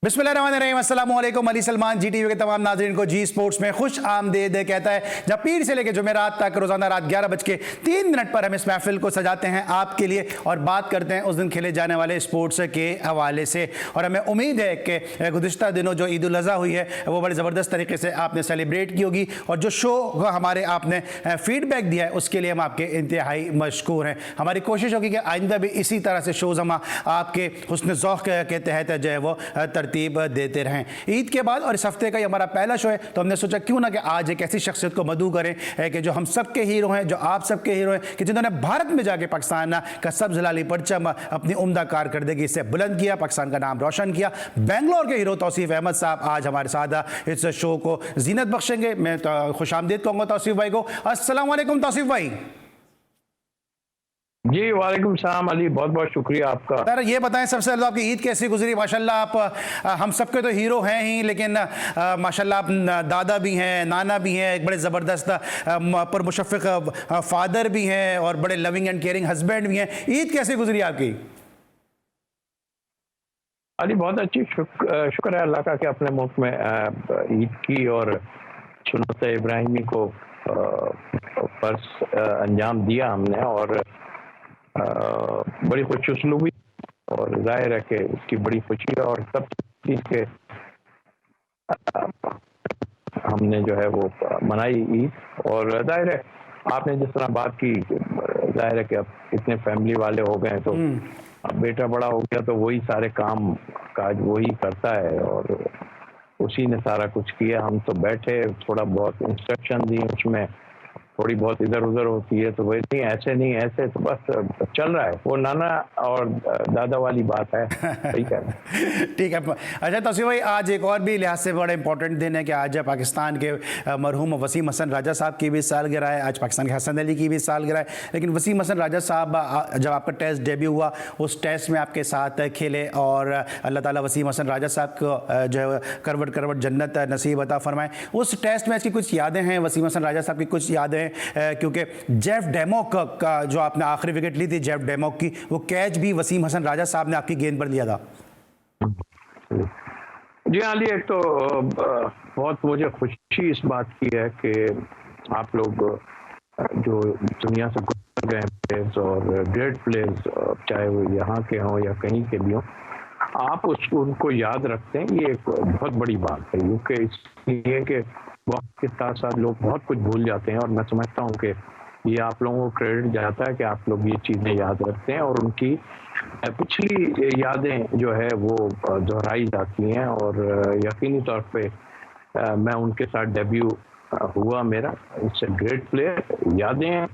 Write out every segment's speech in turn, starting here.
बिस्मिल्लाहिर्रहमानिर्रहीम, अस्सलाम वालेकुम। अली सलमान जी टीवी के तमाम नाज़रीन को जी स्पोर्ट्स में खुश आमदीद कहता है, जब पीर से लेकर जुमेरात तक रोज़ाना रात 11:03 पर हम इस महफिल को सजाते हैं आपके लिए और बात करते हैं उस दिन खेले जाने वाले स्पोर्ट्स के हवाले से। और हमें उम्मीद है कि गुज़िश्ता दिनों जो ईद उल अज़हा हुई है वो बड़े ज़बरदस्त तरीके से आपने सेलिब्रेट की होगी और जो शो हमारे आपने फीडबैक दिया है उसके लिए हम आपके इंतहाई मशकूर हैं। हमारी कोशिश होगी कि आइंदा भी इसी तरह से शोज़ हम आपके हुस्न ज़ौक़ के तहत जो है वो तरतीब देते रहें। ईद के बाद और इस हफ्ते का ये हमारा पहला शो है तो हमने सोचा क्यों ना कि आज एक ऐसी शख्सियत को मदऊ करें कि जो हम सबके हीरो हैं, जो आप सबके हीरो हैं, कि जिन्होंने भारत में जाके पाकिस्तान का सब्ज़ लाली परचम अपनी उम्दा कारकर्दगी से बुलंद किया, पाकिस्तान का नाम रोशन किया। बेंगलोर के हीरो तौसीफ अहमद साहब आज हमारे साथ इस शो को जीनत बख्शेंगे। मैं खुशामदीद कहूँगा तौसीफ भाई को। अस्सलाम वालेकुम तौसीफ भाई। जी वालेकुम सलाम अली, बहुत बहुत शुक्रिया आपका। सर ये बताएं सबसे पहले आपकी ईद कैसी गुजरी? माशाल्लाह आप हम सबके तो हीरो हैं ही, लेकिन माशाल्लाह आप दादा भी हैं, नाना भी हैं, एक बड़े ज़बरदस्त पुरमुशफ़िक़ फादर भी हैं और बड़े लविंग एंड केयरिंग हस्बैंड भी हैं। ईद कैसी गुजरी आपकी? अली बहुत अच्छी, शुक्र है अल्लाह का कि अपने मुल्क में ईद की और सुन्नत इब्राहिमी को फर्ज अंजाम दिया हमने और बड़ी खुशुसलूबी और जाहिर है कि उसकी बड़ी खुशी है और सब चीज़ के हमने जो है वो मनाई ईद। और जाहिर है आपने जिस तरह बात की, जाहिर है कि अब इतने फैमिली वाले हो गए तो अब बेटा बड़ा हो गया तो वही सारे काम काज वही करता है और उसी ने सारा कुछ किया। हम तो बैठे थोड़ा बहुत इंस्ट्रक्शन दी, उसमें थोड़ी बहुत इधर उधर होती है तो वैसे ऐसे नहीं ऐसे तो बस चल रहा है। वो नाना और दादा वाली बात है। ठीक है ठीक है। अच्छा तौसीफ भाई, आज एक और भी लिहाज से बड़ा इंपॉर्टेंट दिन है कि आज पाकिस्तान के मरहूम वसीम हसन राजा साहब की भी सालगिरह है, आज पाकिस्तान के हसन अली की भी सालगिरह है। लेकिन वसीम हसन राजा साहब जब आपका टेस्ट डेब्यू हुआ उस टेस्ट में आपके साथ खेले और अल्लाह ताला वसीम हसन राजा साहब को जो है करवट करवट जन्नत नसीब अता फरमाए। उस टेस्ट मैच की कुछ यादें हैं वसीम हसन राजा साहब की, कुछ यादें क्योंकि जेफ डेमोक का जो आपने आखिरी विकेट ली थी जेफ डेमोक की, वो कैच भी वसीम हसन राजा साहब ने आपकी गेंद पर लिया था। जी हाँ अली, एक तो बहुत मुझे खुशी इस बात की है कि आप लोग जो दुनिया से गुजर गए प्लेयर्स और ग्रेट प्लेयर्स, चाहे वो यहाँ के हों या कहीं के भी हों, आप उनको याद रखते हैं। ये एक बहुत बड़ी बात है क्योंकि इसलिए कि वक्त के साथ साथ लोग बहुत कुछ भूल जाते हैं और मैं समझता हूँ कि ये आप लोगों को क्रेडिट जाता है कि आप लोग ये चीज़ें याद रखते हैं और उनकी पिछली यादें जो है वो दोहराई जाती हैं। और यकीनी तौर पे मैं उनके साथ डेब्यू हुआ मेरा, इट्स ए ग्रेट प्लेयर।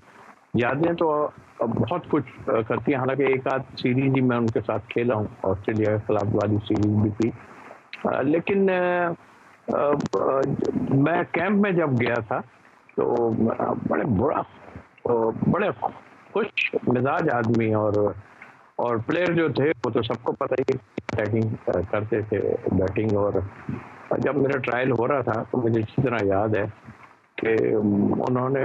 यादें तो बहुत कुछ करती हैं। हालांकि एक आध सीरीज ही मैं उनके साथ खेला हूँ, ऑस्ट्रेलिया के खिलाफ वाली सीरीज भी थी, लेकिन मैं कैंप में जब गया था तो बड़े खुश मिजाज आदमी और प्लेयर जो थे वो तो सबको पता ही अटैकिंग करते थे, बैटिंग। और जब मेरा ट्रायल हो रहा था तो मुझे इसी तरह याद है कि उन्होंने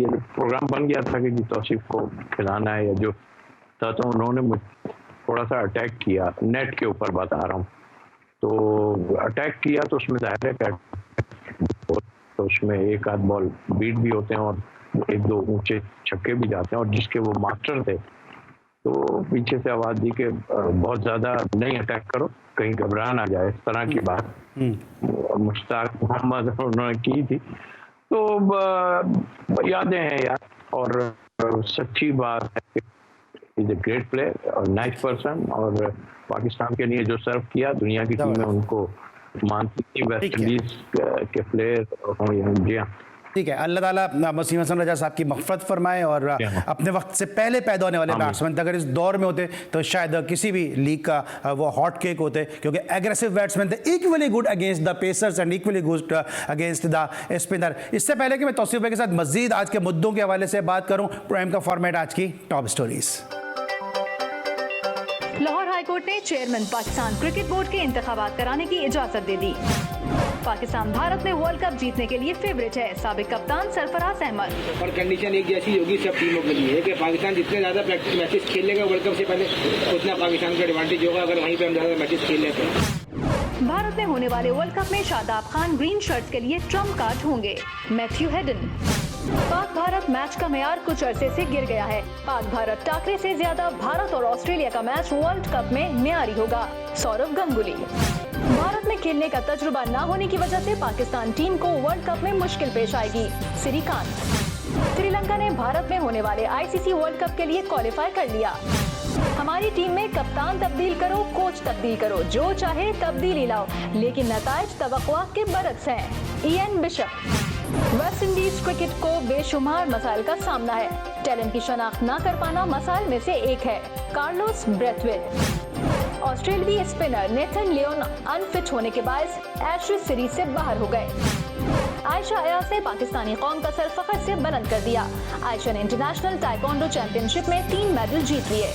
ये प्रोग्राम बन गया था कि जी तौसीफ को खिलाना है या जो था, तो उन्होंने मुझे थोड़ा सा अटैक किया, नेट के ऊपर बता रहा हूँ। तो अटैक किया तो उसमें जाहिर है तो उसमें एक आध बॉल बीट भी होते हैं और एक दो ऊंचे छक्के भी जाते हैं और जिसके वो मास्टर थे तो पीछे से आवाज़ दी कि बहुत ज़्यादा नहीं अटैक करो, कहीं घबरा ना जाए, इस तरह की बात मुश्ताक मोहम्मद उन्होंने की थी। तो यादें हैं यार, और सच्ची बात है कि इज ए ग्रेट प्लेयर और नाइस पर्सन और पाकिस्तान के लिए जो सर्व किया दुनिया की टीम में उनको मानती थी, वेस्ट इंडीज के प्लेयर। जी हाँ ठीक है। अल्लाह ताला वसीम हसन राजा साहब की मग़फ़िरत फरमाए और अपने वक्त से पहले पैदा होने वाले बैट्समैन अगर इस दौर में होते तो शायद किसी भी लीग का वो हॉट केक होते, क्योंकि एग्रेसिव बैट्समैन थे, equally good against the pacers and equally good against the spinner. इससे पहले कि मैं तौसीफ भाई के साथ मज़ीद आज के मुद्दों के हवाले से बात करूँ, प्राइम का फॉर्मेट आज की टॉप स्टोरीज। लाहौर हाईकोर्ट ने चेयरमैन पाकिस्तान क्रिकेट बोर्ड के इंतखाबात कराने की इजाजत दे दी। पाकिस्तान भारत में वर्ल्ड कप जीतने के लिए फेवरेट है, साबिक कप्तान सरफराज अहमद। पर कंडीशन एक जैसी होगी सब टीमों के लिए कि पाकिस्तान जितने ज्यादा प्रैक्टिस मैचेस खेलेगा वर्ल्ड कप से पहले उतना पाकिस्तान का एडवांटेज होगा अगर वहीं पे हम ज्यादा मैचेस खेल लेते हैं। भारत में होने वाले वर्ल्ड कप में शादाब खान ग्रीन शर्ट्स के लिए ट्रम्प कार्ड होंगे। Matthew Hayden. Pak Bharat match का मेयार कुछ अरसे से गिर गया है। पाक भारत टाकरे से ज्यादा भारत और ऑस्ट्रेलिया का मैच वर्ल्ड कप में मेयारी होगा। सौरव गांगुली। भारत में खेलने का तजुर्बा न होने की वजह से पाकिस्तान टीम को वर्ल्ड कप में मुश्किल पेश आएगी। श्रीकांत। श्रीलंका ने भारत में होने वाले आईसीसी वर्ल्ड कप के लिए क्वालिफाई कर लिया। हमारी टीम में कप्तान तब्दील करो, कोच तब्दील करो, जो चाहे तब्दीली लाओ, लेकिन नताइज तवक्कुआ के बरक्स हैं। Ian bishop. West Indies cricket को बेशुमार मसाइल का सामना है। टैलेंट की शनाख्त न कर पाना मसाइल में से एक है। Carlos Brathwaite. ऑस्ट्रेलियाई स्पिनर नेथन लियोन अनफिट होने के बायस एशेज सीरीज से बाहर हो गए। आयशा अयाज ने पाकिस्तानी कौम का सर फख्र से बुलंद कर दिया। आयशा ने इंटरनेशनल ताइक्वांडो चैंपियनशिप में 3 मेडल जीत लिए।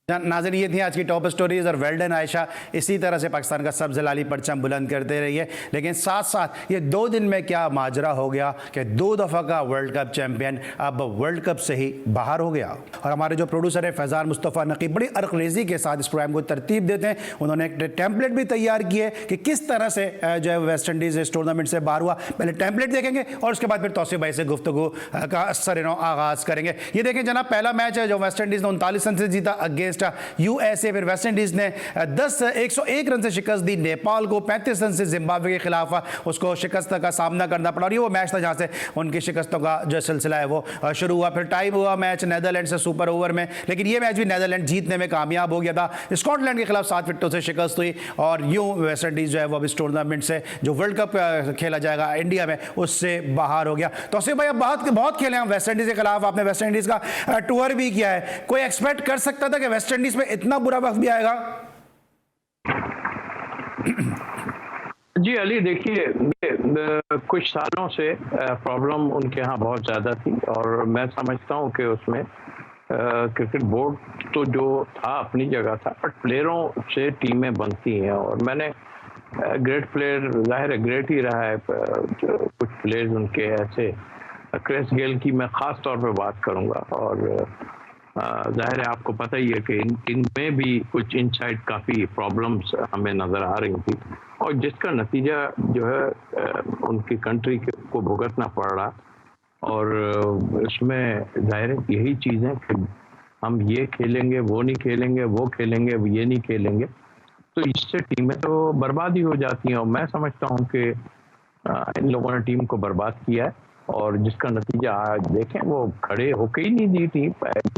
नाज़रीन, ये थी आज की टॉप स्टोरीज और वेल डन आयशा। इसी तरह से पाकिस्तान का सब जलाली परचम बुलंद करते रहिए। लेकिन साथ साथ ये 2 दिन में क्या माजरा हो गया कि 2 दफ़ा का वर्ल्ड कप चैंपियन अब वर्ल्ड कप से ही बाहर हो गया। और हमारे जो प्रोड्यूसर है फैज़ान मुस्तफ़ा नकीब बड़ी अरकरेज़ी के साथ इस प्रोग्राम को तरतीब देते हैं। उन्होंने एक टेम्पलेट भी तैयार की है कि किस तरह से जो है वेस्ट इंडीज़ इस टूर्नामेंट से बाहर हुआ। पहले टेम्पलेट देखेंगे और उसके बाद फिर तौसीफ भाई से गुफ्तगू का सर आगाज़ करेंगे। ये देखें जनाब, पहला मैच है जो वेस्ट इंडीज़ ने 39 रन से जीता अगेंस्ट यूएसए। फिर वेस्ट इंडीज ने 101 रन से शिकस्त दी नेपाल को। 35 रन से जिम्बाब्वे के खिलाफ उसको शिकस्त का सामना करना पड़ा और ये वो मैच था जहां से उनकी शिकस्तों का जो सिलसिला है वो शुरू हुआ। फिर टाइम हुआ मैच नेदरलैंड से सुपर ओवर में, लेकिन ये मैच भी नेदरलैंड जीतने में कामयाब हो गया था। स्कॉटलैंड के खिलाफ 7 विकेटों से शिकस्त हुई और यूं वेस्ट इंडीज जो है वो अब इस टूर्नामेंट से जो वर्ल्ड कप खेला जाएगा इंडिया में उससे बाहर हो गया। तो सिर्फ भाई अब बहुत खेले हैं वेस्ट इंडीज के खिलाफ। आपने वेस्ट इंडीज का टूर भी किया है, कोई एक्सपेक्ट कर सकता था कि वेस्ट इंडीज में इतना बुरा वक्त भी आएगा? जी अली, देखिए कुछ सालों से प्रॉब्लम उनके यहाँ बहुत ज़्यादा थी और मैं समझता हूँ कि उसमें क्रिकेट बोर्ड तो जो था अपनी जगह था, बट प्लेयरों से टीमें बनती हैं और मैंने ग्रेट प्लेयर, जाहिर है ग्रेट ही रहा है, कुछ प्लेयर्स उनके ऐसे, क्रिस गेल की मैं ख़ास तौर पे बात करूँगा और जाहिर है आपको पता ही है कि इनमें भी कुछ इनसाइड काफ़ी प्रॉब्लम्स हमें नज़र आ रही थी और जिसका नतीजा जो है उनकी कंट्री को भुगतना पड़ रहा। और इसमें जाहिर है यही चीज़ है कि हम ये खेलेंगे, वो नहीं खेलेंगे, वो खेलेंगे, ये नहीं खेलेंगे, तो इससे टीमें तो बर्बाद ही हो जाती हैं। और मैं समझता हूँ कि इन लोगों ने टीम को बर्बाद किया है और जिसका नतीजा आज देखें वो खड़े होके ही नहीं दी थी।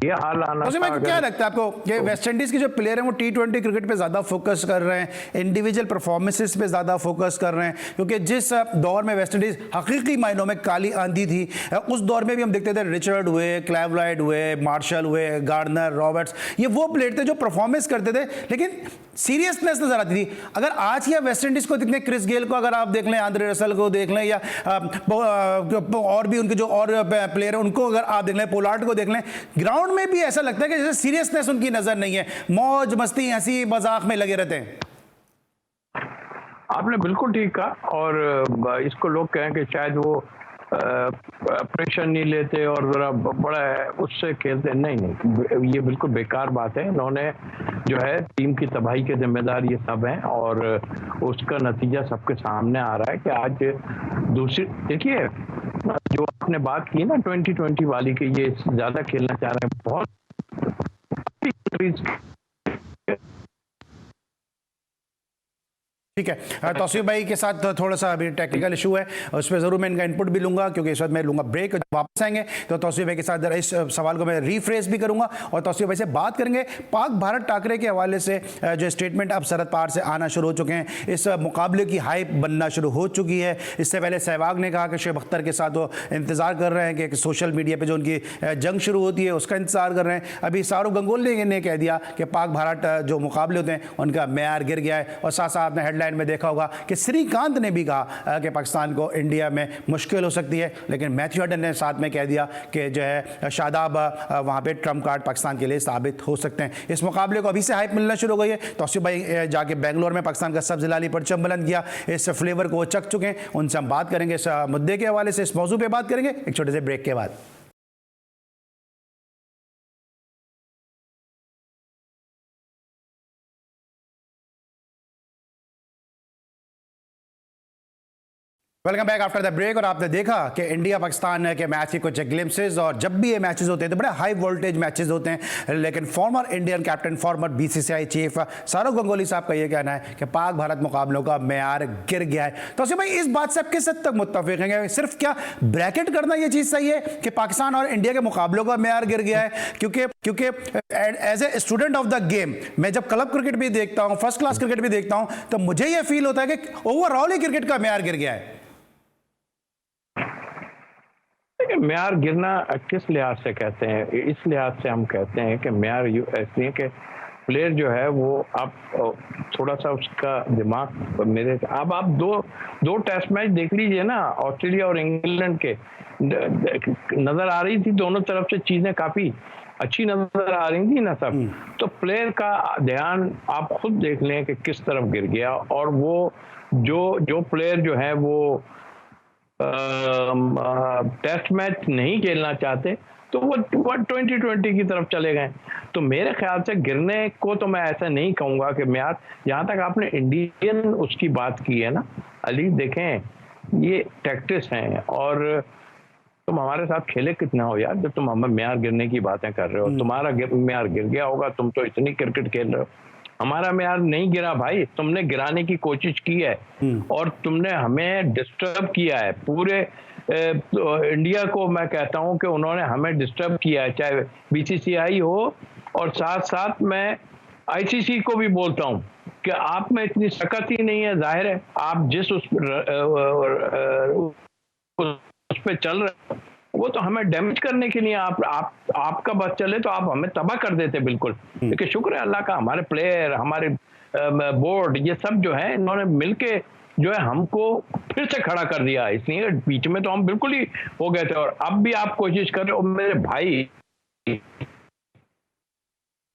ये हाल आना था। क्या लगता है आपको कि वेस्ट इंडीज के जो प्लेयर हैं वो T20 क्रिकेट पे ज़्यादा फोकस कर रहे हैं, इंडिविजुअल परफॉर्मेंसेस पे ज़्यादा फोकस कर रहे हैं? क्योंकि जिस दौर में वेस्ट इंडीज हकीकी मायनों में काली आंधी थी, उस दौर में भी हम देखते थे रिचर्ड हुए, क्लेवलाइड हुए, मार्शल हुए, गार्डनर, रॉबर्ट्स, ये वो प्लेयर थे जो परफॉर्मेंस करते थे लेकिन सीरियसनेस नजर आती थी। अगर आज या वेस्ट इंडीज को देखने, क्रिस गेल को अगर आप देख लें, आंद्रे रसल को देख लें या और भी उनके जो और प्लेयर हैं उनको अगर आप देख लें, पोलार्ड को देख लें, ग्राउंड में भी ऐसा लगता है कि जैसे सीरियसनेस उनकी नजर नहीं है, मौज मस्ती हंसी मजाक में लगे रहते हैं। आपने बिल्कुल ठीक कहा और इसको लोग कहें कि शायद वो प्रेशर नहीं लेते और जरा बड़ा उससे खेलते, नहीं, ये बिल्कुल बेकार बात है। इन्होंने जो है टीम की तबाही के जिम्मेदार ये सब हैं और उसका नतीजा सबके सामने आ रहा है कि आज दूसरी, देखिए जो आपने बात की ना 2020 वाली कि ये ज्यादा खेलना चाह रहे हैं, बहुत ठीक है। तौसीफ भाई के साथ थोड़ा सा अभी टेक्निकल इशू है, उस पर ज़रूर मैं इनका इनपुट भी लूंगा क्योंकि इस वक्त मैं लूंगा ब्रेक। वापस आएंगे तो तौसीफ भाई के साथ इस सवाल को मैं रीफ्रेस भी करूंगा और तौसीफ भाई से बात करेंगे पाक भारत टाकरे के हवाले से जो स्टेटमेंट अब सरहद पार से आना शुरू हो चुके हैं, इस मुकाबले की हाइप बनना शुरू हो चुकी है। इससे पहले सहवाग ने कहा कि शुएब अख्तर के साथ वो इंतज़ार कर रहे हैं कि सोशल मीडिया पर जो उनकी जंग शुरू होती है उसका इंतज़ार कर रहे हैं। अभी सौरव गांगुली ने कह दिया कि पाक भारत जो मुकाबले होते हैं उनका मेयार गिर गया है और साथ साथ आपने हेडलाइन में देखा होगा कि श्रीकांत ने भी कहा कि पाकिस्तान को इंडिया में मुश्किल हो सकती है, लेकिन मैथ्यू हेडन ने साथ में कह दिया कि जो है शादाब वहां पे ट्रम्प कार्ड पाकिस्तान के लिए साबित हो सकते हैं। इस मुकाबले को अभी से हाइप मिलना शुरू हो गई है। तौसीफ भाई जाके बेंगलोर में पाकिस्तान का सब जिलाली परचम बुलंद किया, इस फ्लेवर को वो चख चुके हैं, उनसे हम बात करेंगे इस मुद्दे के हवाले से, इस मौजू पे बात करेंगे एक छोटे से ब्रेक के बाद। Welcome back after the break. और आपने देखा कि इंडिया पाकिस्तान के मैच के कुछ ग्लिम्पसेस, और जब भी ये मैचेस होते हैं तो बड़े हाई वोल्टेज मैचेस होते हैं, लेकिन former Indian captain, former BCCI chief Sourav Ganguly साहब का ये कहना है कि पाक भारत मुकाबलों का मेयार गिर गया है। तो असीम भाई, इस बात से आप किस हद तक मुत्तफिक हैं? सिर्फ क्या ब्रैकेट करना ये चीज़ सही है कि पाकिस्तान और इंडिया के मुकाबलों का मेयार गिर गया है? क्योंकि as a student of the game, मैं जब क्लब क्रिकेट भी देखता हूँ, फर्स्ट क्लास क्रिकेट भी देखता हूँ, तो मुझे ये फील होता है कि ओवरऑल ही क्रिकेट का मेयार गिर गया है। म्यार गिरना किस लिहाज से कहते हैं? इस लिहाज से हम कहते हैं कि म्यार इसलिए कि प्लेयर जो है वो आप थोड़ा सा उसका दिमाग मेरे, अब आप दो टेस्ट मैच देख लीजिए ना, ऑस्ट्रेलिया और इंग्लैंड के, नजर आ रही थी दोनों तरफ से चीजें काफी अच्छी नजर आ रही थी ना सब। तो प्लेयर का ध्यान आप खुद देख लें कि किस तरफ गिर गया। और वो जो प्लेयर जो है वो टेस्ट मैच नहीं खेलना चाहते तो वो 2020 की तरफ चले गए। तो मेरे ख्याल से गिरने को तो मैं ऐसा नहीं कहूंगा कि मैं, जहां तक आपने इंडियन उसकी बात की है ना अली, देखें ये टैक्टिस हैं, और तुम हमारे साथ खेले कितना हो यार जब तुम हमें म्यार गिरने की बातें कर रहे हो। तुम्हारा म्यार गिर गया होगा, तुम तो इतनी क्रिकेट खेल रहे हो। हमारा म्यार नहीं गिरा भाई, तुमने गिराने की कोशिश की है और तुमने हमें डिस्टर्ब किया है। पूरे इंडिया को मैं कहता हूं कि उन्होंने हमें डिस्टर्ब किया है, चाहे बीसीसीआई हो, और साथ साथ मैं आईसीसी को भी बोलता हूं कि आप में इतनी सकत ही नहीं है। जाहिर है आप जिस उस पे चल रहे हो वो तो हमें डैमेज करने के लिए आपका बस चले तो आप हमें तबाह कर देते बिल्कुल। लेकिन शुक्र है अल्लाह का, हमारे प्लेयर, हमारे बोर्ड, ये सब जो है इन्होंने मिलके जो है हमको फिर से खड़ा कर दिया। इसलिए बीच में तो हम बिल्कुल ही हो गए थे, और अब भी आप कोशिश कर रहे हो मेरे भाई। ठीक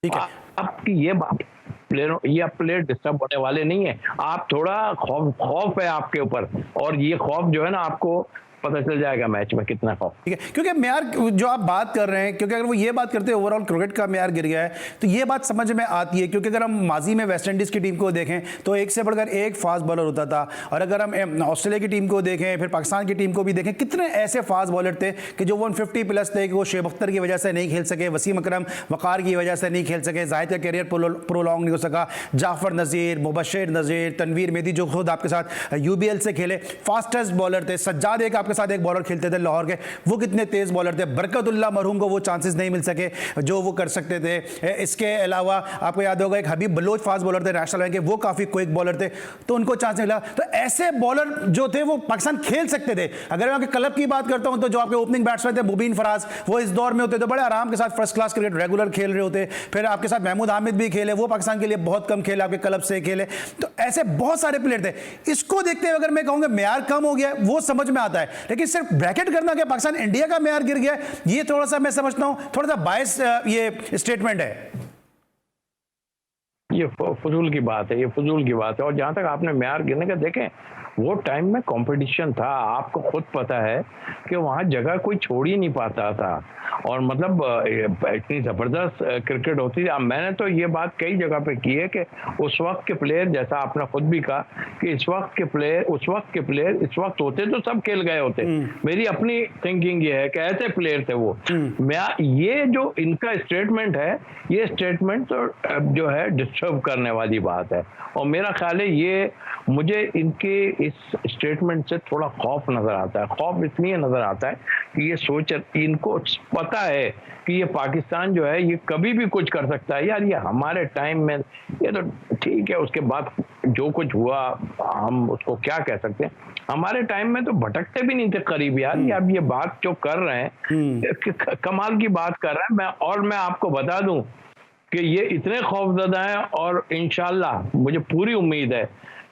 है, आपकी ये बात प्लेयर डिस्टर्ब होने वाले नहीं है। आप थोड़ा खौफ है आपके ऊपर, और ये खौफ जो है ना आपको पता चल जाएगा मैच में कितना खौफ। ठीक है, क्योंकि म्यार जो आप बात कर रहे हैं, क्योंकि अगर वो ये बात करते हैं ओवरऑल क्रिकेट का म्यार गिर गया है, तो ये बात समझ में आती है। क्योंकि अगर हम माजी में वेस्ट इंडीज़ की टीम को देखें तो एक से बढ़कर एक फास्ट बॉलर होता था, और अगर हम ऑस्ट्रेलिया की टीम को देखें, फिर पाकिस्तान की टीम को भी देखें, कितने ऐसे फास्ट बॉलर थे कि जो 150 प्लस थे, कि वो शेब अख्तर की वजह से नहीं खेल सके, वसीम अकरम वकार की वजह से नहीं खेल सके, जाहिद का कैरियर प्रोलॉन्ग नहीं हो सका, जाफर नज़ीर, मुबशर नज़ीर, तनवीर मेहदी जो खुद आपके साथ यूबीएल से खेले, फास्टेस्ट बॉलर थे। सज्जाद एक आपके साथ एक बॉलर खेलते थे लाहौर के, वो कितने तेज बॉलर थे। बरकतुल्लाह मरहूम को वो चांसेस नहीं मिल सके जो वो कर सकते थे। इसके अलावा आपको याद होगा एक हबीब बलोच फास्ट बॉलर थे नेशनल बैंक के, वो काफी क्विक बॉलर थे, तो उनको चांस मिला। तो ऐसे बॉलर जो थे वो पाकिस्तान खेल सकते थे। अगर मैं आपके क्लब की बात करता हूं तो जो आपके ओपनिंग बैट्समैन थे मुबीन फराज, वो इस दौर में होते तो बड़े आराम के साथ फर्स्ट क्लास क्रिकेट रेगुलर खेल रहे होते। फिर आपके साथ महमूद हामिद भी खेले, वो पाकिस्तान के लिए बहुत कम खेले, आपके क्लब से खेले। तो ऐसे बहुत सारे प्लेयर थे। इसको देखते हुए अगर मैं कहूंगा म्यार कम हो गया, वो समझ में आता है, लेकिन सिर्फ ब्रैकेट करना कि पाकिस्तान इंडिया का म्यार गिर गया, ये थोड़ा सा मैं समझता हूं थोड़ा सा बायस ये स्टेटमेंट है। ये फजूल की बात है, ये फजूल की बात है। और जहां तक आपने म्यार गिरने का, देखें वो टाइम में कंपटीशन था, आपको खुद पता है कि वहां जगह कोई छोड़ ही नहीं पाता था, और मतलब इतनी जबरदस्त क्रिकेट होती थी। अब मैंने तो ये बात कई जगह पे की है कि उस वक्त के प्लेयर, जैसा आपने खुद भी कहा कि इस वक्त के प्लेयर इस वक्त होते तो सब खेल गए होते। मेरी अपनी थिंकिंग ये है कि ऐसे प्लेयर थे वो। ये जो इनका स्टेटमेंट है, ये स्टेटमेंट तो जो है डिस्टर्ब करने वाली बात है, और मेरा ख्याल है ये, मुझे इनके इस स्टेटमेंट से थोड़ा खौफ नजर आता है। खौफ इसलिए नजर आता है कि ये सोच, इनको पता है कि ये पाकिस्तान जो है ये कभी भी कुछ कर सकता है। यार ये हमारे टाइम में, ये तो ठीक है, उसके बाद जो कुछ हुआ हम उसको क्या कह सकते हैं। हमारे टाइम में तो भटकते भी नहीं थे करीब यार। ये अब ये बात जो कर रहे हैं, कमाल की बात कर रहे हैं। मैं आपको बता दूं कि ये इतने खौफजदा हैं, और इंशाल्लाह मुझे पूरी उम्मीद है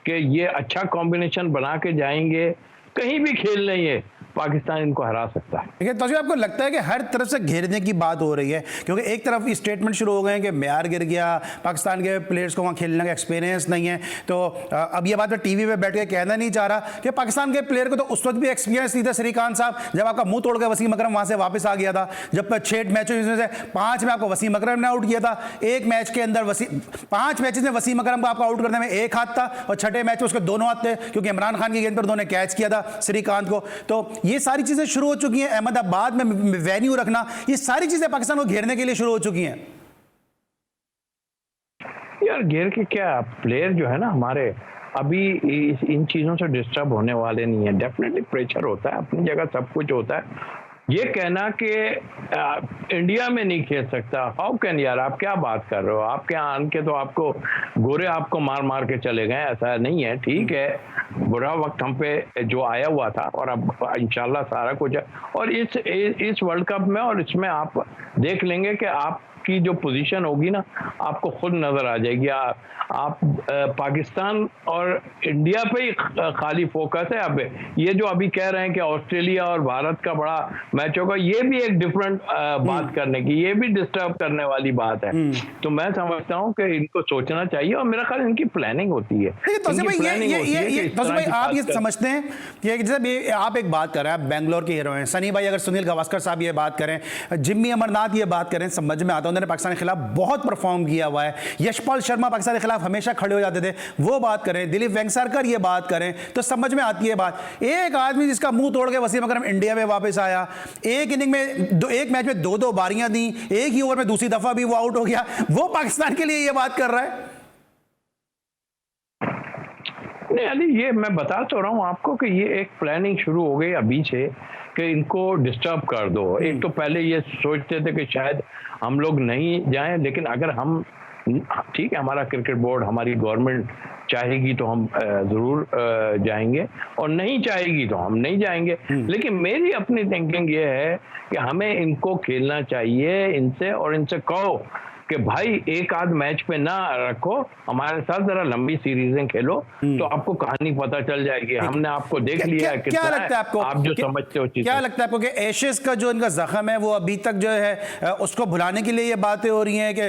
कि ये अच्छा कॉम्बिनेशन बना के जाएंगे। कहीं भी खेल नहीं है, पाकिस्तान इनको हरा सकता है। देखिए तो आपको लगता है कि हर तरफ से घेरने की बात हो रही है, क्योंकि एक तरफ स्टेटमेंट शुरू हो गए हैं कि म्यार गिर गया, पाकिस्तान के प्लेयर्स को वहाँ खेलने का एक्सपीरियंस नहीं है, तो अब ये बात मैं टीवी पे बैठ के कहना नहीं चाह रहा कि पाकिस्तान के प्लेयर को तो उस वक्त भी एक्सपीरियंस नहीं था श्रीकांत साहब, जब आपका मुंह तोड़ के वसीम अकरम वहाँ से वापस आ गया था, जब 6 मैचों में से 5 में आपको वसीम अकरम ने आउट किया था, एक मैच के अंदर 5 मैचेस में वसीम अकरम को आपको आउट करने में एक हाथ था, और 6ठे मैच में उसके दोनों हाथ थे, क्योंकि इमरान खान की गेंद पर उन्होंने कैच किया था श्रीकांत को। तो ये सारी चीजें शुरू हो चुकी हैं, अहमदाबाद में वेन्यू रखना, ये सारी चीजें पाकिस्तान को घेरने के लिए शुरू हो चुकी हैं। यार घेर के क्या, प्लेयर जो है ना हमारे अभी इन चीजों से डिस्टर्ब होने वाले नहीं है। डेफिनेटली प्रेशर होता है, अपनी जगह सब कुछ होता है। ये कहना कि इंडिया में नहीं खेल सकता, हाउ कैन, यार आप क्या बात कर रहे हो? आपके यहाँ आन के तो आपको गोरे आपको मार मार के चले गए, ऐसा नहीं है। ठीक है, बुरा वक्त हम पे जो आया हुआ था, और अब इंशाल्लाह सारा कुछ है। और इस वर्ल्ड कप में और इसमें आप देख लेंगे कि आपकी जो पोजीशन होगी ना, आपको खुद नजर आ जाएगी। आप पाकिस्तान और इंडिया पे ही खाली फोकस है। अब ये जो अभी कह रहे हैं कि ऑस्ट्रेलिया और भारत का बड़ा मैच होगा, ये भी एक डिफरेंट बात करने की, ये भी डिस्टर्ब करने वाली बात है। तो मैं समझता हूं कि इनको सोचना चाहिए, और मेरा ख्याल इनकी प्लानिंग होती है। तो भाई आप ये समझते हैं कि जैसे आप एक बात कर रहे हैं, आप बेंगलोर के हीरो हैं, सनी भाई, अगर सुनील गावस्कर साहब ये बात करें, जिम्मी अमरनाथ ये बात करें, समझ में आता है, उन्होंने पाकिस्तान के खिलाफ बहुत परफॉर्म किया हुआ है। यशपाल शर्मा पाकिस्तान के खिलाफ हमेशा खड़े हो जाते थे, वो बात करें, दिलीप वेंगसरकर ये बात करें, तो समझ में आती है बात। एक आदमी जिसका मुंह तोड़ के वसीम अकरम इंडिया में वापस आया, एक इनिंग में एक मैच में 2-2 बारियां दी, एक ही ओवर में दूसरी दफा भी वो आउट हो गया, वो पाकिस्तान के लिए ये बात कर रहा है। नहीं अली, ये मैं बता तो रहा हूँ आपको कि ये एक प्लानिंग शुरू हो गई अभी से कि इनको डिस्टर्ब कर दो। एक तो पहले ये सोचते थे कि शायद हम लोग नहीं जाएं, लेकिन अगर हम, ठीक है, हमारा क्रिकेट बोर्ड, हमारी गवर्नमेंट चाहेगी तो हम जरूर जाएंगे, और नहीं चाहेगी तो हम नहीं जाएंगे। लेकिन मेरी अपनी थिंकिंग ये है कि हमें इनको खेलना चाहिए इनसे, और इनसे कहो कि भाई एक आध मैच पे ना रखो, हमारे साथ जरा लंबी सीरीजें खेलो, तो आपको कहानी पता चल जाएगी। हमने आपको देख लिया है, क्या लगता है आपको, आप जो समझते हो चीज़, क्या लगता है आपको कि एशेज का जो इनका जख्म है वो अभी तक जो है उसको भुलाने के लिए ये बातें हो रही हैं कि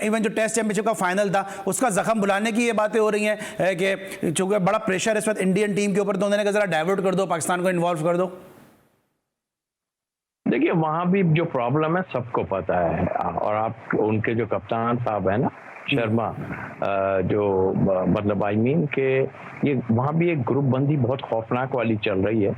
इवन जो टेस्ट चैंपियनशिप का फाइनल था उसका जख्म भुलाने की ये बातें हो रही हैं कि चूंकि बड़ा प्रेशर इस वक्त इंडियन टीम के ऊपर, तो उन्होंने जरा डाइवर्ट कर दो, पाकिस्तान को इन्वॉल्व कर दो? देखिए वहां भी जो प्रॉब्लम है सबको पता है, और आप उनके जो कप्तान साहब है ना शर्मा, जो मतलब आई मीन के ये वहां भी एक ग्रुप बंदी बहुत खौफनाक वाली चल रही है।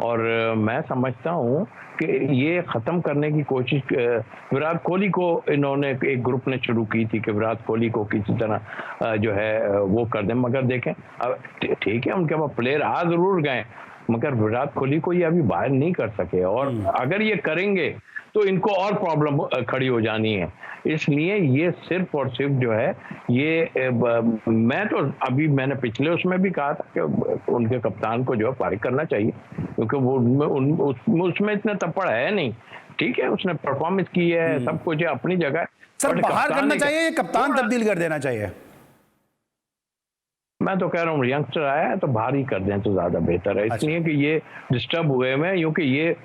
और मैं समझता हूं कि ये खत्म करने की कोशिश विराट कोहली को इन्होंने एक ग्रुप ने शुरू की थी कि विराट कोहली को किसी तरह जो है वो कर दें। मगर देखें, अब ठीक है उनके पास प्लेयर आ जरूर गए, मगर विराट कोहली को ये अभी बाहर नहीं कर सके, और अगर ये करेंगे तो इनको और प्रॉब्लम खड़ी हो जानी है। इसलिए ये सिर्फ और सिर्फ जो है ये मैं तो अभी मैंने पिछले उसमें भी कहा था कि उनके कप्तान को जो है फारिग करना चाहिए, क्योंकि वो उसमें इतना तपड़ है नहीं। ठीक है, उसने परफॉर्मेंस की है, सब कुछ है, अपनी जगह। सर बाहर करना चाहिए, कप्तान तब्दील कर देना चाहिए? मैं तो कह रहा हूँ यंगस्टर आया है तो बाहर ही कर दें तो ज्यादा बेहतर है, इसलिए कि ये डिस्टर्ब हुए हुए हैं। क्योंकि ये,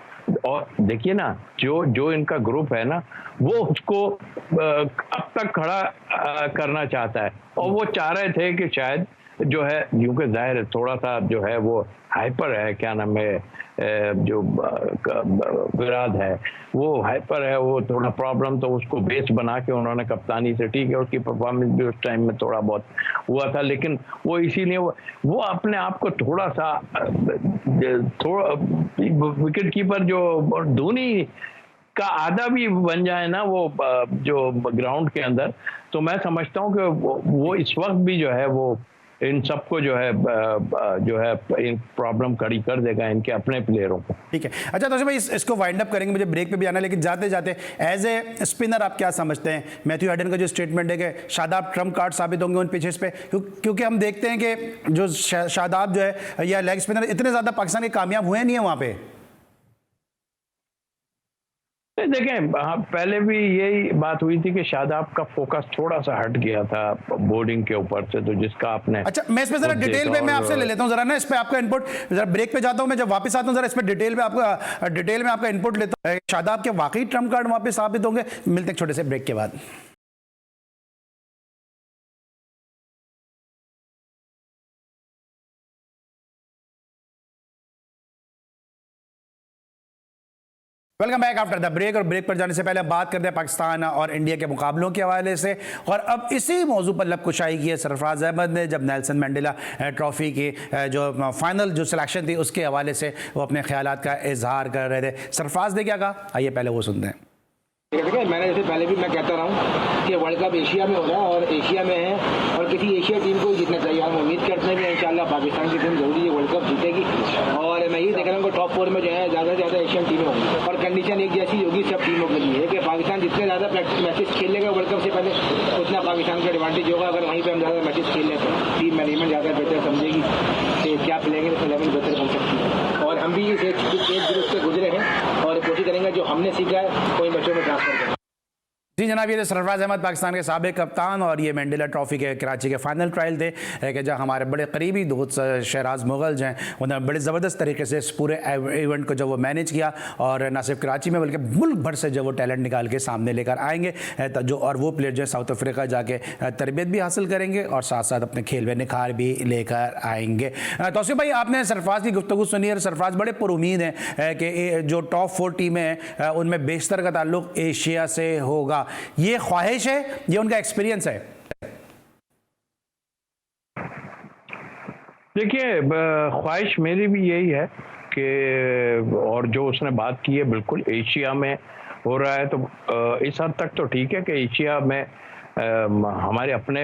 और देखिए ना, जो इनका ग्रुप है ना, वो उसको अब तक खड़ा करना चाहता है, और वो चाह रहे थे कि शायद जो है, क्योंकि जाहिर है थोड़ा सा जो है वो हाइपर है, क्या नाम है, जो विराट है वो हाइपर है, वो थोड़ा प्रॉब्लम, तो उसको बेस बना के उन्होंने कप्तानी से, ठीक है उसकी परफॉर्मेंस भी उस टाइम में थोड़ा बहुत हुआ था, लेकिन वो इसीलिए वो अपने आप को थोड़ा सा विकेट कीपर जो धोनी का आधा भी बन जाए ना वो जो ग्राउंड के अंदर, तो मैं समझता हूँ कि वो इस वक्त भी जो है वो इन सबको जो है प्रॉब्लम खड़ी कर देगा इनके अपने प्लेयरों को। ठीक है, अच्छा तो भाई इसको वाइंड अप करेंगे, मुझे ब्रेक पे भी आना, लेकिन जाते जाते एज ए स्पिनर आप क्या समझते हैं? मैथ्यू हेडन का जो स्टेटमेंट है कि शादाब ट्रम्प कार्ड साबित होंगे उन पिचेस पे, क्योंकि हम देखते हैं कि जो शादाब जो है या लेग स्पिनर इतने ज्यादा पाकिस्तान के कामयाब हुए नहीं है वहां पे। देखें, हाँ, पहले भी यही बात हुई थी कि शादाब का फोकस थोड़ा सा हट गया था बोर्डिंग के ऊपर से, तो जिसका आपने अच्छा, मैं इस पे जरा डिटेल में मैं आपसे ले लेता हूं जरा ना, इस पे आपका इनपुट, जरा ब्रेक पे जाता हूं, मैं जब वापस आता हूं जरा इस पे डिटेल में आपका इनपुट लेता हूं। शादाब के वाकई ट्रम्प कार्ड वापस साबित होंगे? मिलते हैं छोटे से ब्रेक के बाद। Welcome back after the break. और ब्रेक पर जाने से पहले हम बात करते हैं पाकिस्तान और इंडिया के मुकाबलों के हवाले से, और अब इसी मौजू पर लब कुशाई की है सरफराज अहमद ने, जब नेल्सन मंडेला ट्रॉफी की जो फाइनल जो सिलेक्शन थी उसके हवाले से वो अपने ख्यालात का इजहार कर रहे थे। सरफराज ने क्या कहा, आइए पहले वो सुनते हैं। देखिए, मैंने जैसे पहले भी मैं कहता रहा हूँ कि वर्ल्ड कप एशिया में हो रहा है और एशिया में है और किसी एशिया टीम को ही जीतना चाहिए। हम उम्मीद करते हैं कि इंशाल्लाह पाकिस्तान की टीम जरूरी है वर्ल्ड कप जीतेगी, और मैं ये देख रहा हूँ कि टॉप 4 में जो है ज़्यादा से ज़्यादा एशियन टीमें होंगी, और कंडीशन एक जैसी होगी सब टीमों के लिए कि पाकिस्तान जितने ज़्यादा प्रैक्टिस मैचेस खेलेगा वर्ल्ड कप से पहले उतना पाकिस्तान का एडवांटेज होगा। अगर वहीं पर हम ज़्यादा मैचेस खेल लेते हैं, टीम मैनेजमेंट ज़्यादा बेहतर समझेगी कि क्या प्लेंगे तो 11 बेहतर बन सकती है, और हम भी इस एक ग्रुप से गुजरे हैं और कोशिश करेंगे जो हमने सीखा है कोई बच्चों में ट्रांसफर करें। जी जनाब, ये सरफराज अहमद पाकिस्तान के साबिक कप्तान, और ये मंडेला ट्रॉफी के कराची के फाइनल ट्रायल थे कि जहाँ हमारे बड़े करीबी दोस्त शहराज मुगल जो हैं उन्होंने बड़े ज़बरदस्त तरीके से इस पूरे इवेंट को जो वो मैनेज किया, और न सिर्फ कराची में बल्कि मुल्क भर से जो वो टैलेंट निकाल के सामने लेकर आएंगे, जो और वो प्लेयर जो है साउथ अफ्रीका जाके तरबियत भी हासिल करेंगे और साथ साथ अपने खेल में निखार भी लेकर आएंगे। तौसीफ भाई, आपने सरफराज की गुफ्तगू सुनी है, सरफराज बड़े पुरुमीद हैं कि जो टॉप 4 टीमें हैं उनमें बेशतर का ताल्लुक एशिया से होगा। ये ख्वाहिश है, ये उनका एक्सपीरियंस है? देखिए, ख्वाहिश मेरी भी यही है कि, और जो उसने बात की है बिल्कुल एशिया में हो रहा है, तो इस हद तक तो ठीक है कि एशिया में हमारे अपने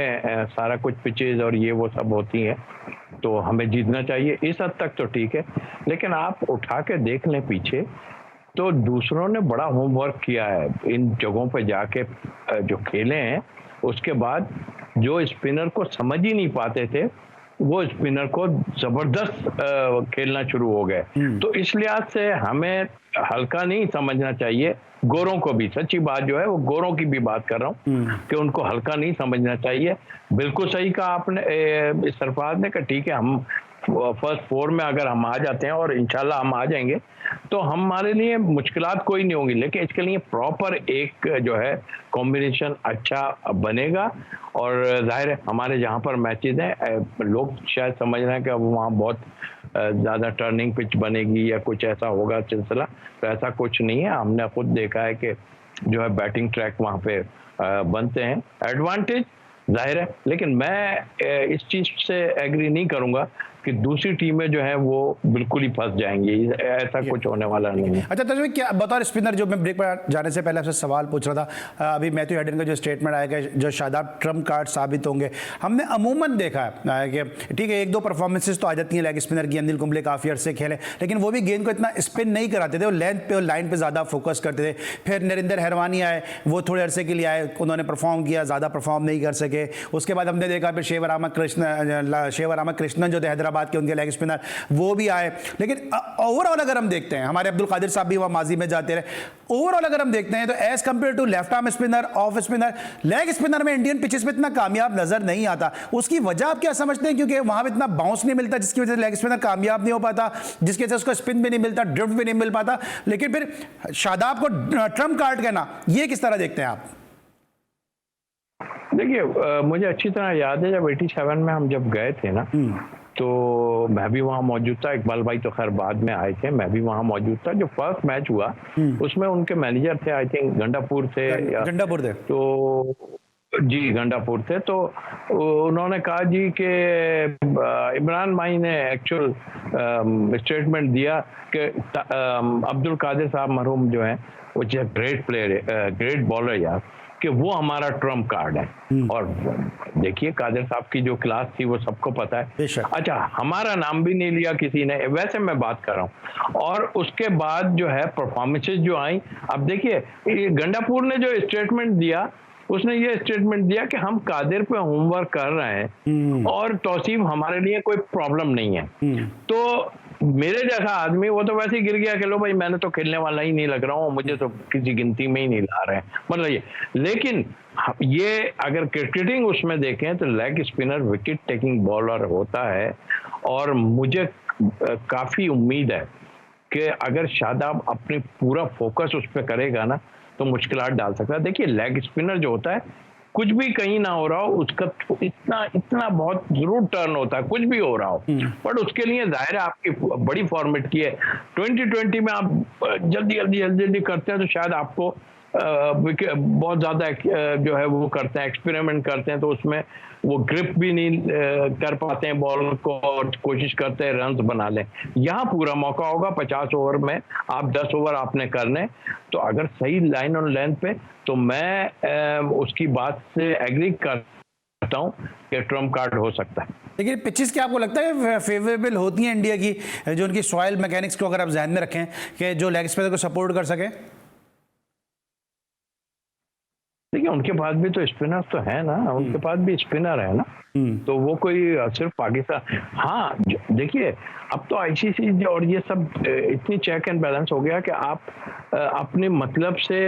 सारा कुछ पिचेज और ये वो सब होती हैं, तो हमें जीतना चाहिए, इस हद तक तो ठीक है। लेकिन आप उठा के देख लें पीछे, तो दूसरों ने बड़ा होमवर्क किया है इन जगहों पे जाके जो खेले हैं, उसके बाद जो स्पिनर को समझ ही नहीं पाते थे वो स्पिनर को जबरदस्त खेलना शुरू हो गए। तो इस लिहाज से हमें हल्का नहीं समझना चाहिए, गोरों को भी, सच्ची बात जो है वो गोरों की भी बात कर रहा हूँ कि उनको हल्का नहीं समझना चाहिए। बिल्कुल सही कहा आपने, सरफराज ने कहा ठीक है, हम फर्स्ट 4 में अगर हम आ जाते हैं, और इंशाल्लाह हम आ जाएंगे, तो हमारे लिए मुश्किलात कोई नहीं होंगी, लेकिन इसके लिए प्रॉपर एक जो है कॉम्बिनेशन अच्छा बनेगा। और जाहिर है हमारे जहाँ पर मैचेज हैं, लोग शायद समझ रहे हैं कि वहाँ बहुत ज़्यादा टर्निंग पिच बनेगी या कुछ ऐसा होगा सिलसिला, तो ऐसा कुछ नहीं है। हमने खुद देखा है कि जो है बैटिंग ट्रैक वहाँ पे बनते हैं, एडवांटेज जाहिर है। लेकिन मैं इस चीज़ से एग्री नहीं करूँगा कि दूसरी टीमें जो है वो बिल्कुल ही फंस जाएंगी, ऐसा कुछ होने वाला नहीं है। अच्छा, तो क्या बतौर स्पिनर, जो मैं ब्रेक पर जाने से पहले आपसे सवाल पूछ रहा था, अभी मैथ्यू हेडन का जो स्टेटमेंट आएगा, जो शादाब ट्रम्प कार्ड साबित होंगे, हमने अमूमन देखा है कि ठीक है 1-2 परफॉर्मेंसेस तो आ जाती हैं लेग स्पिनर की, अनिल कुंबले काफ़ी अर्से खेले, लेकिन वो भी गेंद को इतना स्पिन नहीं कराते थे, वो लेंथ पे और लाइन पे ज़्यादा फोकस करते थे। फिर नरिंदर हैरवानी आए, वो थोड़े अरसे के लिए आए, उन्होंने परफॉर्म किया, ज़्यादा परफॉर्म नहीं कर सके। उसके बाद हमने देखा फिर शेवर रामा कृष्णन जो थे हैदराबाद के, उनके लेग स्पिनर, वो भी आए। लेकिन ओवरऑल अगर हम देखते हैं, हमारे अब्दुल कादिर साहब भी वहां माजी में जाते रहे, ओवरऑल अगर हम देखते हैं तो as compare to left arm spinner, off spinner, leg spinner में इंडियन पिचेस पे इतना कामयाब नजर नहीं आता। उसकी वजह आप क्या समझते हैं? क्योंकि वहां पे इतना बाउंस नहीं मिलता, जिसकी वजह से लेग स्पिनर कामयाब नहीं हो पाता, जिसकी वजह से उसको स्पिन भी नहीं मिलता, ड्रिफ्ट भी नहीं मिल पाता। लेकिन फिर शादाब को ट्रम्प कार्ड कहना, ये किस तरह देखते हैं आप? देखिए, मुझे अच्छी तरह याद है जब 87 में हम जब गए थे ना, तो मैं भी वहाँ मौजूद था, इकबाल भाई तो खैर बाद में आए थे, मैं भी वहाँ मौजूद था। जो फर्स्ट मैच हुआ उसमें उनके मैनेजर थे, आई थिंक गंडापुर थे, तो जी गंडापुर थे, तो उन्होंने कहा जी कि इमरान भाई ने एक्चुअल स्टेटमेंट दिया कि अब्दुल कादिर साहब मरहूम जो है वो ग्रेट प्लेयर, ग्रेट बॉलर यार, कि वो हमारा ट्रम्प कार्ड है। और देखिए कादिर साहब की जो क्लास थी वो सबको पता है। अच्छा, हमारा नाम भी नहीं लिया किसी ने, वैसे मैं बात कर रहा हूँ। और उसके बाद जो है परफॉर्मेंसेज जो आई, अब देखिए गंडापुर ने जो स्टेटमेंट दिया, उसने ये स्टेटमेंट दिया कि हम कादिर पे होमवर्क कर रहे हैं और तौसीफ हमारे लिए कोई प्रॉब्लम नहीं है। तो मेरे जैसा आदमी वो तो वैसे ही गिर गया कि लो भाई मैंने तो खेलने वाला ही नहीं लग रहा हूँ, मुझे तो किसी गिनती में ही नहीं ला रहे हैं, मतलब ये। लेकिन ये अगर क्रिकेटिंग उसमें देखें तो leg spinner wicket taking bowler होता है, और मुझे काफी उम्मीद है कि अगर शादाब अपनी पूरा फोकस उस पर करेगा ना तो मुश्किलात डाल सकता है। देखिए लेग स्पिनर जो होता है, कुछ भी कहीं ना हो रहा हो उसका इतना बहुत जरूर टर्न होता है, कुछ भी हो रहा हो, बट उसके लिए जाहिर है आपकी बड़ी फॉर्मेट की है। 2020 में आप जल्दी करते हैं तो शायद आपको बहुत ज्यादा जो है वो करते हैं, एक्सपेरिमेंट करते हैं, तो उसमें वो ग्रिप भी नहीं कर पाते हैं बॉल को, और कोशिश करते हैं रन्स बना लें। यहाँ पूरा मौका होगा 50 ओवर में, आप 10 ओवर आपने करने, तो अगर सही लाइन और लेंथ पे, तो मैं उसकी बात से एग्री करता हूँ कि ट्रम्प कार्ड हो सकता है। लेकिन पिचेस क्या आपको लगता है फेवरेबल होती हैं इंडिया की, जो उनकी सॉइल मैकेनिक्स को अगर आप ध्यान में रखें कि जो लेग स्पिनर को सपोर्ट कर सके? देखिए उनके पास भी तो स्पिनर तो है ना, उनके पास भी स्पिनर है ना, तो वो कोई सिर्फ पाकिस्तान। हाँ देखिए अब तो आईसीसी और ये सब इतनी चेक एंड बैलेंस हो गया कि आप अपने मतलब से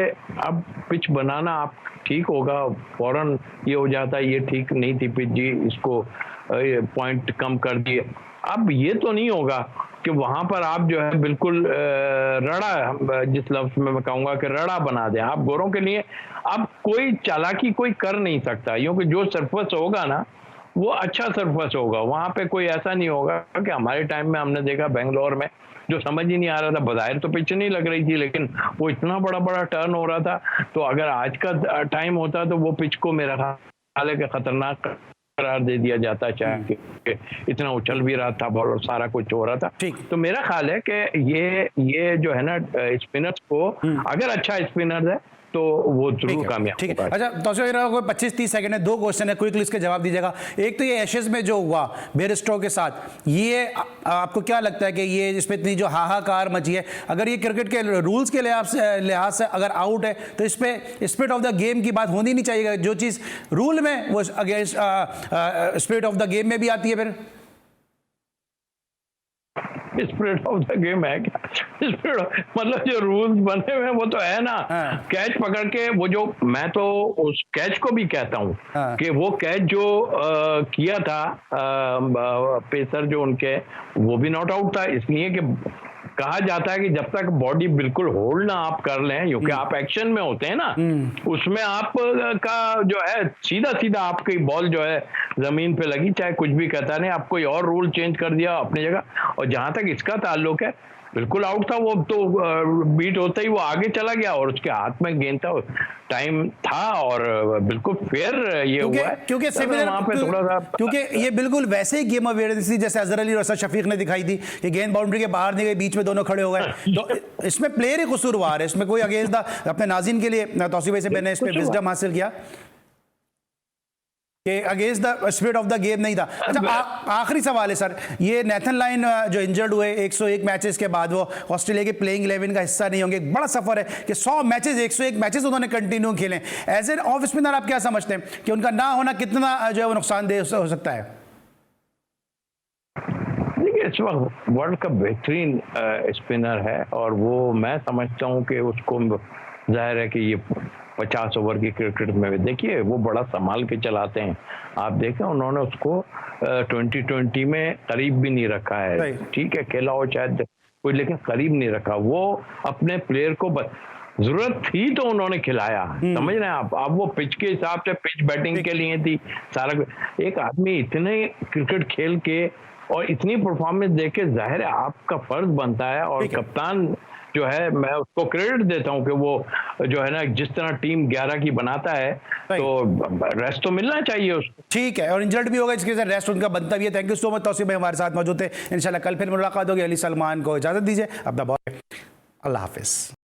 अब पिच बनाना आप ठीक होगा, फौरन ये हो जाता है ये ठीक नहीं थी पिच जी, इसको पॉइंट कम कर दिए। अब ये तो नहीं होगा कि वहां पर आप जो है बिल्कुल रड़ा, जिस लफ्ज में मैं कहूंगा कि रड़ा बना दें आप गोरों के लिए। अब कोई चालाकी कोई कर नहीं सकता, क्योंकि जो सरफस होगा ना वो अच्छा सरफस होगा, वहां पे कोई ऐसा नहीं होगा कि हमारे टाइम में हमने देखा बेंगलोर में जो समझ ही नहीं आ रहा था, बज़ाहिर तो पिच नहीं लग रही थी लेकिन वो इतना बड़ा टर्न हो रहा था। तो अगर आज का टाइम होता तो वो पिच को मेरा ख्याल है कि खतरनाक करार दे दिया जाता, चाहे इतना उछल भी रहा था बॉल और सारा कुछ हो रहा था। तो मेरा ख्याल है कि ये जो है ना स्पिनर्स को, अगर अच्छा स्पिनर है तो वो जरूर कामयाब होगा। अच्छा तौसीफ, 25-30 सेकंड है, 2 क्वेश्चन है, क्विकली इसके जवाब दीजिएगा। एक तो ये एशेज में जो हुआ बेयरस्टो के साथ, ये आपको क्या लगता है कि ये इसमें इतनी जो हाहाकार मची है, अगर ये क्रिकेट के रूल्स के लिहाज से अगर आउट है तो इस पे स्पिरिट ऑफ द गेम की बात होनी नहीं चाहिए? जो चीज़ रूल में वो against spirit of the game में भी आती है फिर? स्पिरिट ऑफ द गेम है क्या? स्पिरिट मतलब जो रूल्स बने हुए हैं वो तो है ना। कैच पकड़ के वो जो, मैं तो उस कैच को भी कहता हूँ कि वो कैच जो किया था पेसर जो उनके, वो भी नॉट आउट था, इसलिए कि कहा जाता है कि जब तक बॉडी बिल्कुल होल्ड ना आप कर लें, क्योंकि आप एक्शन में होते हैं ना, उसमें आप का जो है सीधा आपकी बॉल जो है जमीन पे लगी, चाहे कुछ भी कहता नहीं, आप कोई और रूल चेंज कर दिया अपनी जगह। और जहां तक इसका ताल्लुक है, बिल्कुल आउट था वो, तो बीट होता ही वो आगे चला गया और उसके हाथ में गेंद था, टाइम था और बिल्कुल फेयर ये हुआ है। क्योंकि सिमिलर वहां पे थोड़ा सा, क्योंकि ये बिल्कुल वैसे ही गेम अवेयरनेस थी जैसे अजहर अली और असद शफीक ने दिखाई थी कि गेंद बाउंड्री के बाहर नहीं गई, बीच में दोनों खड़े हो गए। तो इसमें प्लेयर ही कसूरवार है, इसमें कोई अगेंस्ट द, अपने नाज़रीन के लिए तौसीफ भाई से मैंने इस पे विजडम हासिल किया कि against the spirit of the game नहीं था। अच्छा आखिरी सवाल है सर, ये नेथन लाइन जो इंजर्ड हुए 101 मैचेस के बाद, वो ऑस्ट्रेलिया के प्लेइंग 11 का हिस्सा नहीं होंगे। एक बड़ा सफर है कि 100 मैचेस 101 मैचेस उन्होंने कंटिन्यू खेले। एज एन ऑफ स्पिनर आप क्या समझते हैं कि उनका ना होना कितना जो है वो नुकसानदेह हो सकता है? देखिए इस वक्त वर्ल्ड का बेहतरीन स्पिनर है और वो मैं समझता हूँ कि उसको जाहिर है कि ये 50 ओवर की क्रिकेट में देखिए वो बड़ा संभाल के चलाते हैं। आप देखें उन्होंने उसको 2020 में करीब भी नहीं रखा है, ठीक है खेला हो शायद कोई, लेकिन करीब नहीं रखा। वो अपने प्लेयर को जरूरत थी तो उन्होंने खिलाया, समझ रहे हैं आप। अब वो पिच के हिसाब से, पिच बैटिंग के लिए थी सारा। एक आदमी इतने क्रिकेट खेल के और इतनी परफॉर्मेंस दे के, जाहिर है आपका फर्ज बनता है, और कप्तान जो है मैं उसको क्रेडिट देता हूं कि वो जो है ना जिस तरह टीम 11 की बनाता है तो रेस्ट तो मिलना चाहिए उसको। ठीक है, और इंजर्ड भी होगा, इसके साथ रेस्ट उनका बनता भी है। Thank you so much Tauseef भाई हमारे साथ मौजूद थे। इंशाल्लाह कल फिर मुलाकात होगी। अली सलमान को इजाजत दीजिए, अपना बहुत अल्लाह हाफिज।